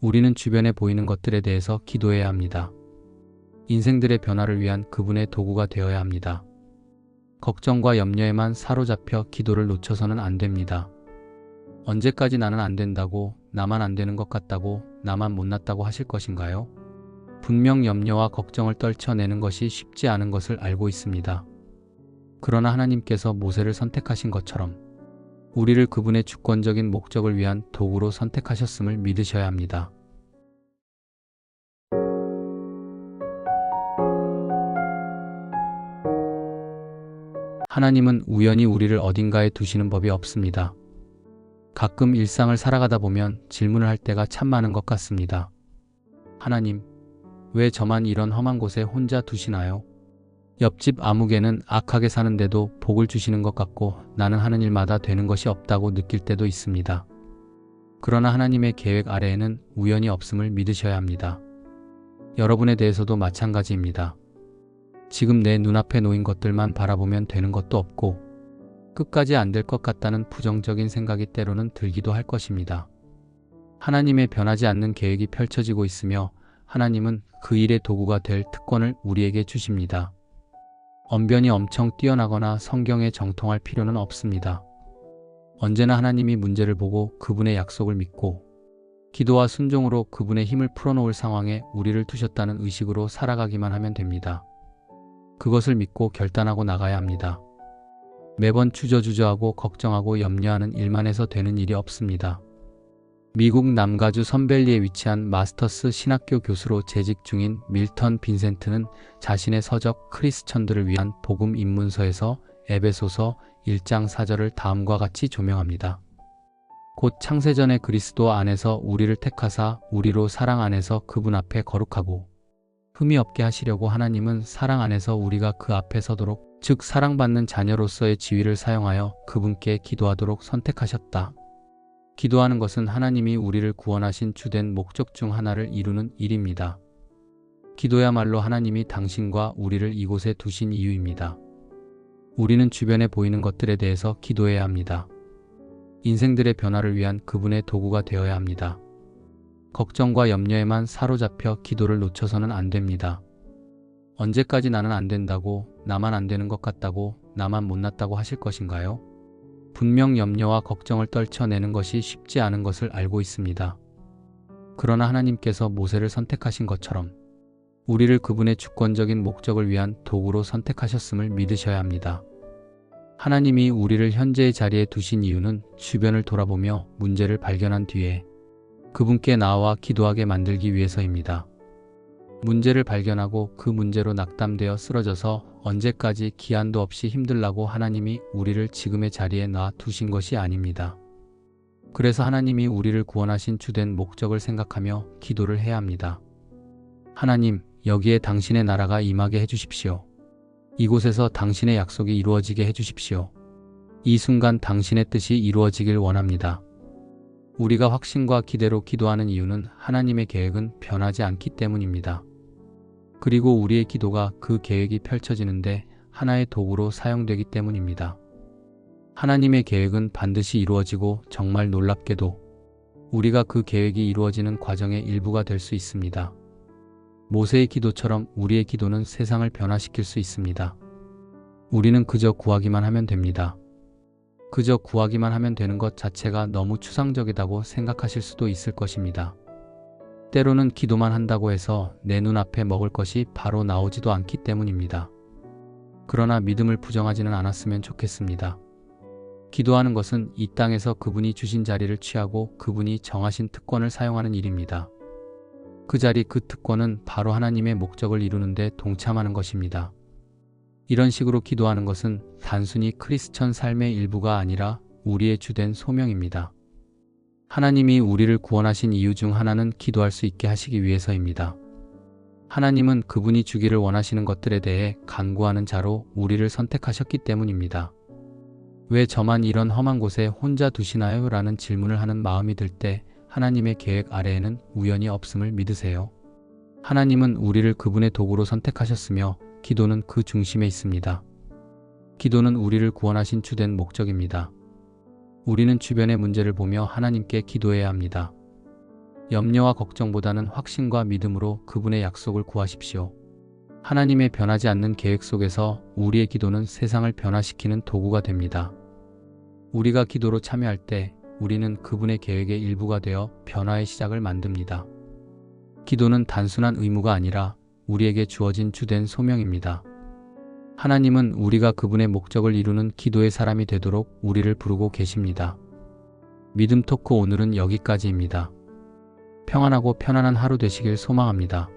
우리는 주변에 보이는 것들에 대해서 기도해야 합니다. 인생들의 변화를 위한 그분의 도구가 되어야 합니다. 걱정과 염려에만 사로잡혀 기도를 놓쳐서는 안 됩니다. 언제까지 나는 안 된다고, 나만 안 되는 것 같다고, 나만 못났다고 하실 것인가요? 분명 염려와 걱정을 떨쳐내는 것이 쉽지 않은 것을 알고 있습니다. 그러나 하나님께서 모세를 선택하신 것처럼 우리를 그분의 주권적인 목적을 위한 도구로 선택하셨음을 믿으셔야 합니다. 하나님은 우연히 우리를 어딘가에 두시는 법이 없습니다. 가끔 일상을 살아가다 보면 질문을 할 때가 참 많은 것 같습니다. 하나님, 왜 저만 이런 험한 곳에 혼자 두시나요? 옆집 아무개는 악하게 사는데도 복을 주시는 것 같고 나는 하는 일마다 되는 것이 없다고 느낄 때도 있습니다. 그러나 하나님의 계획 아래에는 우연이 없음을 믿으셔야 합니다. 여러분에 대해서도 마찬가지입니다. 지금 내 눈앞에 놓인 것들만 바라보면 되는 것도 없고 끝까지 안 될 것 같다는 부정적인 생각이 때로는 들기도 할 것입니다. 하나님의 변하지 않는 계획이 펼쳐지고 있으며 하나님은 그 일의 도구가 될 특권을 우리에게 주십니다. 언변이 엄청 뛰어나거나 성경에 정통할 필요는 없습니다. 언제나 하나님이 문제를 보고 그분의 약속을 믿고 기도와 순종으로 그분의 힘을 풀어놓을 상황에 우리를 두셨다는 의식으로 살아가기만 하면 됩니다. 그것을 믿고 결단하고 나가야 합니다. 매번 주저주저하고 걱정하고 염려하는 일만 해서 되는 일이 없습니다. 미국 남가주 선밸리에 위치한 마스터스 신학교 교수로 재직 중인 밀턴 빈센트는 자신의 서적 크리스천들을 위한 복음 입문서에서 에베소서 1장 4절을 다음과 같이 조명합니다. 곧 창세전에 그리스도 안에서 우리를 택하사 우리로 사랑 안에서 그분 앞에 거룩하고 흠이 없게 하시려고 하나님은 사랑 안에서 우리가 그 앞에 서도록 즉 사랑받는 자녀로서의 지위를 사용하여 그분께 기도하도록 선택하셨다. 기도하는 것은 하나님이 우리를 구원하신 주된 목적 중 하나를 이루는 일입니다. 기도야말로 하나님이 당신과 우리를 이곳에 두신 이유입니다. 우리는 주변에 보이는 것들에 대해서 기도해야 합니다. 인생들의 변화를 위한 그분의 도구가 되어야 합니다. 걱정과 염려에만 사로잡혀 기도를 놓쳐서는 안 됩니다. 언제까지 나는 안 된다고, 나만 안 되는 것 같다고, 나만 못났다고 하실 것인가요? 분명 염려와 걱정을 떨쳐내는 것이 쉽지 않은 것을 알고 있습니다. 그러나 하나님께서 모세를 선택하신 것처럼 우리를 그분의 주권적인 목적을 위한 도구로 선택하셨음을 믿으셔야 합니다. 하나님이 우리를 현재의 자리에 두신 이유는 주변을 돌아보며 문제를 발견한 뒤에 그분께 나아와 기도하게 만들기 위해서입니다. 문제를 발견하고 그 문제로 낙담되어 쓰러져서 언제까지 기한도 없이 힘들라고 하나님이 우리를 지금의 자리에 놔 두신 것이 아닙니다. 그래서 하나님이 우리를 구원하신 주된 목적을 생각하며 기도를 해야 합니다. 하나님, 여기에 당신의 나라가 임하게 해주십시오. 이곳에서 당신의 약속이 이루어지게 해주십시오. 이 순간 당신의 뜻이 이루어지길 원합니다. 우리가 확신과 기대로 기도하는 이유는 하나님의 계획은 변하지 않기 때문입니다. 그리고 우리의 기도가 그 계획이 펼쳐지는데 하나의 도구로 사용되기 때문입니다. 하나님의 계획은 반드시 이루어지고 정말 놀랍게도 우리가 그 계획이 이루어지는 과정의 일부가 될 수 있습니다. 모세의 기도처럼 우리의 기도는 세상을 변화시킬 수 있습니다. 우리는 그저 구하기만 하면 됩니다. 그저 구하기만 하면 되는 것 자체가 너무 추상적이다고 생각하실 수도 있을 것입니다. 때로는 기도만 한다고 해서 내 눈앞에 먹을 것이 바로 나오지도 않기 때문입니다. 그러나 믿음을 부정하지는 않았으면 좋겠습니다. 기도하는 것은 이 땅에서 그분이 주신 자리를 취하고 그분이 정하신 특권을 사용하는 일입니다. 그 자리 그 특권은 바로 하나님의 목적을 이루는데 동참하는 것입니다. 이런 식으로 기도하는 것은 단순히 크리스천 삶의 일부가 아니라 우리의 주된 소명입니다. 하나님이 우리를 구원하신 이유 중 하나는 기도할 수 있게 하시기 위해서입니다. 하나님은 그분이 주기를 원하시는 것들에 대해 간구하는 자로 우리를 선택하셨기 때문입니다. 왜 저만 이런 험한 곳에 혼자 두시나요? 라는 질문을 하는 마음이 들 때 하나님의 계획 아래에는 우연이 없음을 믿으세요. 하나님은 우리를 그분의 도구로 선택하셨으며 기도는 그 중심에 있습니다. 기도는 우리를 구원하신 주된 목적입니다. 우리는 주변의 문제를 보며 하나님께 기도해야 합니다. 염려와 걱정보다는 확신과 믿음으로 그분의 약속을 구하십시오. 하나님의 변하지 않는 계획 속에서 우리의 기도는 세상을 변화시키는 도구가 됩니다. 우리가 기도로 참여할 때 우리는 그분의 계획의 일부가 되어 변화의 시작을 만듭니다. 기도는 단순한 의무가 아니라 우리에게 주어진 주된 소명입니다. 하나님은 우리가 그분의 목적을 이루는 기도의 사람이 되도록 우리를 부르고 계십니다. 믿음 토크 오늘은 여기까지입니다. 평안하고 편안한 하루 되시길 소망합니다.